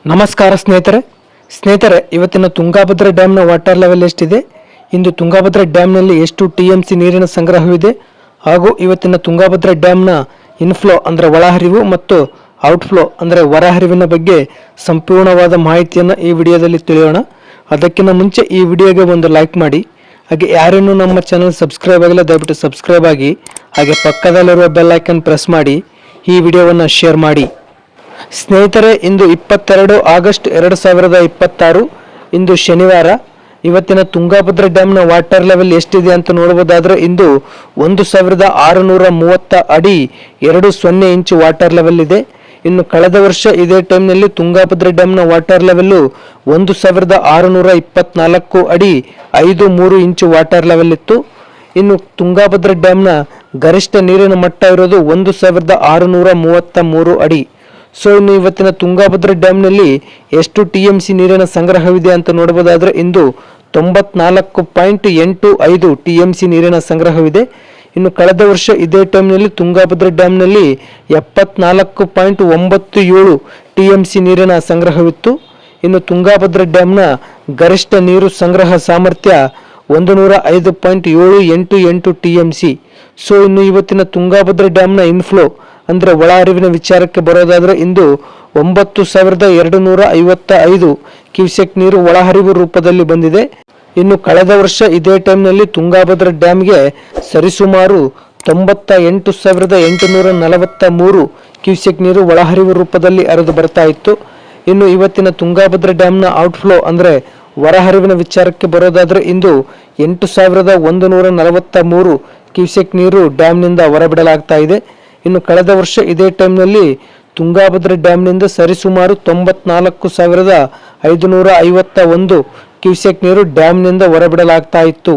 ನಮಸ್ಕಾರ ಸ್ನೇಹಿತರೆ ಇವತ್ತಿನ ತುಂಗಭದ್ರಾ ಡ್ಯಾಮ್ನ ವಾಟರ್ ಲೆವೆಲ್ ಎಷ್ಟಿದೆ, ಇಂದು ತುಂಗಭದ್ರಾ ಡ್ಯಾಮ್ನಲ್ಲಿ ಎಷ್ಟು ಟಿಎಂಸಿ ನೀರಿನ ಸಂಗ್ರಹವಿದೆ ಹಾಗೂ ಇವತ್ತಿನ ತುಂಗಭದ್ರಾ ಡ್ಯಾಮ್ನ ಇನ್ಫ್ಲೋ ಅಂದರೆ ಒಳಹರಿವು ಮತ್ತು ಔಟ್ಫ್ಲೋ ಅಂದರೆ ಹೊರಹರಿವಿನ ಬಗ್ಗೆ ಸಂಪೂರ್ಣವಾದ ಮಾಹಿತಿಯನ್ನು ಈ ವಿಡಿಯೋದಲ್ಲಿ ತಿಳಿಯೋಣ. ಅದಕ್ಕಿಂತ ಮುಂಚೆ ಈ ವಿಡಿಯೋಗೆ ಒಂದು ಲೈಕ್ ಮಾಡಿ, ಹಾಗೆ ಯಾರೇನೂ ನಮ್ಮ ಚಾನಲ್ ಸಬ್ಸ್ಕ್ರೈಬ್ ಆಗಿಲ್ಲ ದಯವಿಟ್ಟು ಸಬ್ಸ್ಕ್ರೈಬ್ ಆಗಿ, ಹಾಗೆ ಪಕ್ಕದಲ್ಲಿರುವ ಬೆಲ್ ಐಕನ್ ಪ್ರೆಸ್ ಮಾಡಿ ಈ ವಿಡಿಯೋವನ್ನು ಶೇರ್ ಮಾಡಿ. ಸ್ನೇಹಿತರೆ, ಇಂದು 22 ಆಗಸ್ಟ್ 2026 ಇಂದು ಶನಿವಾರ. ಇವತ್ತಿನ ತುಂಗಭದ್ರಾ ಡ್ಯಾಮ್ನ ವಾಟರ್ ಲೆವೆಲ್ ಎಷ್ಟಿದೆ ಅಂತ ನೋಡಬಹುದಾದ್ರೆ ಇಂದು 1630 ಅಡಿ 20 ಇಂಚು ವಾಟರ್ ಲೆವೆಲ್ ಇದೆ. ಇನ್ನು ಕಳೆದ ವರ್ಷ ಇದೇ ಟೈಮ್ನಲ್ಲಿ ತುಂಗಭದ್ರಾ ಡ್ಯಾಮ್ನ ವಾಟರ್ ಲೆವೆಲ್ಲು 1624 ಅಡಿ 53 ಇಂಚು ವಾಟರ್ ಲೆವೆಲ್ ಇತ್ತು. ಇನ್ನು ತುಂಗಭದ್ರಾ ಡ್ಯಾಮ್ನ ಗರಿಷ್ಠ ನೀರಿನ ಮಟ್ಟ ಇರೋದು 1633 ಅಡಿ. ಸೊ ಇನ್ನು ಇವತ್ತಿನ ತುಂಗಭದ್ರಾ ಡ್ಯಾಮ್ನಲ್ಲಿ ಎಷ್ಟು ಟಿಎಂಸಿ ನೀರಿನ ಸಂಗ್ರಹವಿದೆ ಅಂತ ನೋಡಬಹುದಾದ್ರೆ ಇಂದು 94.85 ಟಿಎಂಸಿ ನೀರಿನ ಸಂಗ್ರಹವಿದೆ. ಇನ್ನು ಕಳೆದ ವರ್ಷ ಇದೇ ಟೈಮ್ನಲ್ಲಿ ತುಂಗಭದ್ರಾ ಡ್ಯಾಮ್ನಲ್ಲಿ 74.97 ಟಿಎಂಸಿ ನೀರಿನ ಸಂಗ್ರಹವಿತ್ತು. ಇನ್ನು ತುಂಗಭದ್ರಾ ಡ್ಯಾಮ್ನ ಗರಿಷ್ಠ ನೀರು ಸಂಗ್ರಹ ಸಾಮರ್ಥ್ಯ 105.788 ಟಿಎಂಸಿ. ಸೊ ಇನ್ನು ಇವತ್ತಿನ ತುಂಗಭದ್ರಾ ಡ್ಯಾಮ್ನ ಇನ್ಫ್ಲೋ ಅಂದರೆ ಒಳಹರಿವಿನ ವಿಚಾರಕ್ಕೆ ಬರೋದಾದ್ರೆ ಇಂದು 9255 ಕ್ಯೂಸೆಕ್ ನೀರು ಒಳಹರಿವು ರೂಪದಲ್ಲಿ ಬಂದಿದೆ. ಇನ್ನು ಕಳೆದ ವರ್ಷ ಇದೇ ಟೈಮ್ನಲ್ಲಿ ತುಂಗಭದ್ರಾ ಡ್ಯಾಮ್ಗೆ ಸರಿಸುಮಾರು 98,843 ಕ್ಯೂಸೆಕ್ ನೀರು ಒಳಹರಿವು ರೂಪದಲ್ಲಿ ಹರಿದು ಬರ್ತಾ ಇತ್ತು. ಇನ್ನು ಇವತ್ತಿನ ತುಂಗಭದ್ರಾ ಡ್ಯಾಮ್ನ ಔಟ್ಫ್ಲೋ ಅಂದರೆ ಹೊರಹರಿವಿನ ವಿಚಾರಕ್ಕೆ ಬರೋದಾದ್ರೆ ಇಂದು 8,143 ಕ್ಯೂಸೆಕ್ ನೀರು ಡ್ಯಾಮ್ನಿಂದ ಹೊರಬಿಡಲಾಗ್ತಾ ಇದೆ. ಇನ್ನು ಕಳೆದ ವರ್ಷ ಇದೇ ಟೈಮ್ನಲ್ಲಿ ತುಂಗಭದ್ರಾ ಡ್ಯಾಮ್ನಿಂದ ಸರಿಸುಮಾರು 94,551 ಕ್ಯೂಸೆಕ್ ನೀರು ಡ್ಯಾಮ್ನಿಂದ ಹೊರಬಿಡಲಾಗ್ತಾ ಇತ್ತು.